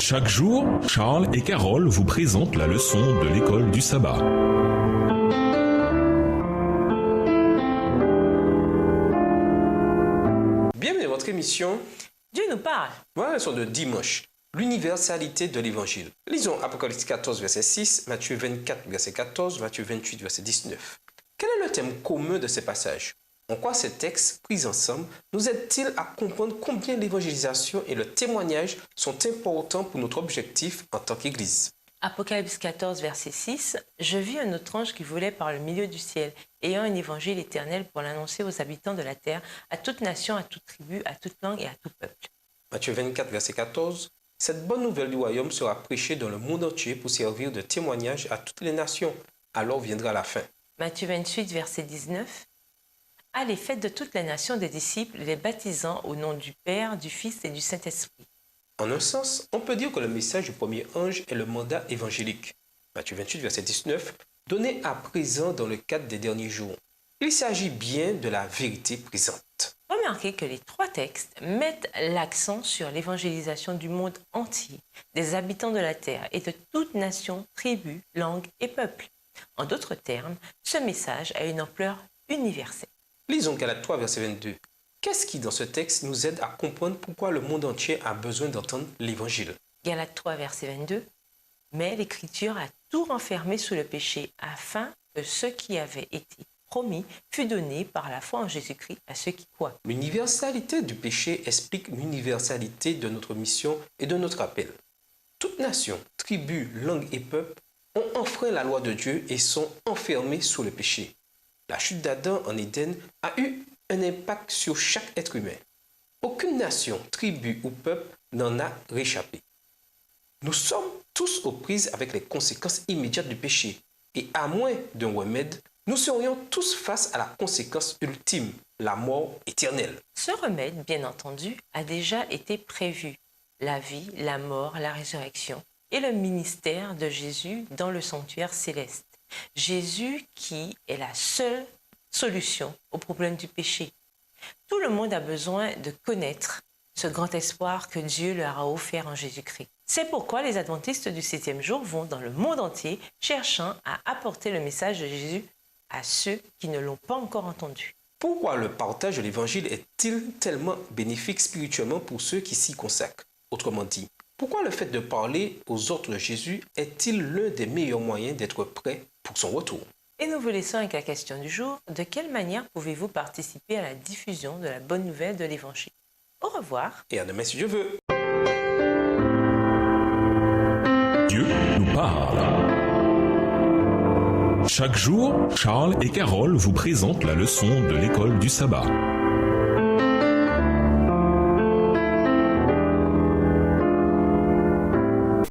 Chaque jour, Charles et Carole vous présentent la leçon de l'école du sabbat. Bienvenue à votre émission Dieu nous parle. Voilà la leçon de dimanche, l'universalité de l'évangile. Lisons Apocalypse 14, verset 6, Matthieu 24, verset 14, Matthieu 28, verset 19. Quel est le thème commun de ces passages? En quoi ces textes, pris ensemble, nous aident-ils à comprendre combien l'évangélisation et le témoignage sont importants pour notre objectif en tant qu'Église? Apocalypse 14, verset 6. Je vis un autre ange qui volait par le milieu du ciel, ayant un évangile éternel pour l'annoncer aux habitants de la terre, à toute nation, à toute tribu, à toute langue et à tout peuple. Matthieu 24, verset 14. Cette bonne nouvelle du royaume sera prêchée dans le monde entier pour servir de témoignage à toutes les nations. Alors viendra la fin. Matthieu 28, verset 19. Allez, faites de toutes les nations des disciples, les baptisant au nom du Père, du Fils et du Saint-Esprit. En un sens, on peut dire que le message du premier ange est le mandat évangélique. Matthieu 28, verset 19, donné à présent dans le cadre des derniers jours. Il s'agit bien de la vérité présente. Remarquez que les trois textes mettent l'accent sur l'évangélisation du monde entier, des habitants de la terre et de toute nation, tribu, langue et peuple. En d'autres termes, ce message a une ampleur universelle. Lisons Galates 3, verset 22. Qu'est-ce qui, dans ce texte, nous aide à comprendre pourquoi le monde entier a besoin d'entendre l'Évangile? Galates 3, verset 22. Mais l'Écriture a tout renfermé sous le péché, afin que ce qui avait été promis fût donné par la foi en Jésus-Christ à ceux qui croient. L'universalité du péché explique l'universalité de notre mission et de notre appel. Toute nation, tribu, langue et peuple ont enfreint la loi de Dieu et sont enfermés sous le péché. La chute d'Adam en Éden a eu un impact sur chaque être humain. Aucune nation, tribu ou peuple n'en a réchappé. Nous sommes tous aux prises avec les conséquences immédiates du péché. Et à moins d'un remède, nous serions tous face à la conséquence ultime, la mort éternelle. Ce remède, bien entendu, a déjà été prévu. La vie, la mort, la résurrection et le ministère de Jésus dans le sanctuaire céleste. Jésus qui est la seule solution au problème du péché. Tout le monde a besoin de connaître ce grand espoir que Dieu leur a offert en Jésus-Christ. C'est pourquoi les adventistes du 7e jour vont dans le monde entier cherchant à apporter le message de Jésus à ceux qui ne l'ont pas encore entendu. Pourquoi le partage de l'Évangile est-il tellement bénéfique spirituellement pour ceux qui s'y consacrent? Autrement dit, pourquoi le fait de parler aux autres de Jésus est-il l'un des meilleurs moyens d'être prêt pour son retour? Et nous vous laissons avec la question du jour. De quelle manière pouvez-vous participer à la diffusion de la bonne nouvelle de l'Évangile? Au revoir. Et à demain si Dieu veut. Dieu nous parle. Chaque jour, Charles et Carole vous présentent la leçon de l'école du sabbat.